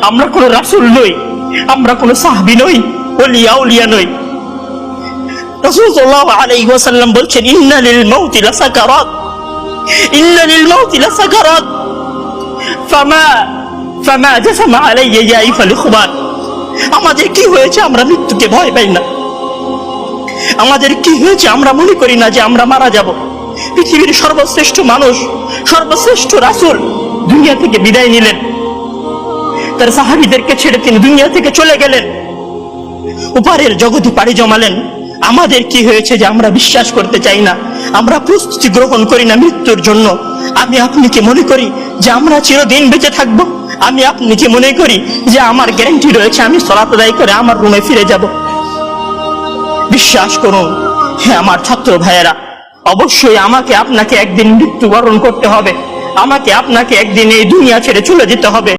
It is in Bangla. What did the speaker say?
আমরা কোনো রাসূল নই, আমরা কোনো সাহাবী নই, ওলিয়া উলিয়া নই। রাসূল সাল্লাল্লাহু আলাইহি ওয়াসাল্লাম বলছেন, ইন্না লিল মাউতি লাসাকারাত, ইন্না লিল মাউতি লাসাকারাত, ফামা জাসামা আলাইয়া ইয়াইফাল খুবান। আমাদের কি হয়েছে আমরা মৃত্যুকে ভয় পাই না? আমাদের কি হয়েছে আমরা মনে করি না যে আমরা মারা যাব? পৃথিবীর সর্বশ্রেষ্ঠ মানুষ, সর্বশ্রেষ্ঠ রাসূল দুনিয়া থেকে বিদায় নিলেন, তার সাহাবীদেরকে ছেড়ে তিনি দুনিয়া থেকে চলে গেলেন, উপরের জগতে পাড়ি জমালেন। আমাদের কি হয়েছে যে আমরা বিশ্বাস করতে চাই না, আমরা প্রস্তুতি গ্রহণ করি না মৃত্যুর জন্য? আমি আপনি কি মনে করি যে আমরা চিরদিন বেঁচে থাকবো? আমি আপনি কি মনে করি যে আমার গ্যারান্টি রয়েছে আমি সালাত আদায় করে আমার রুমে ফিরে যাব? বিশ্বাস করুন হে আমার ছাত্র ভাইয়েরা, অবশ্যই আমাকে আপনাকে একদিন মৃত্যুবরণ করতে হবে, আমাকে আপনাকে একদিন এই দুনিয়া ছেড়ে চলে যেতে হবে।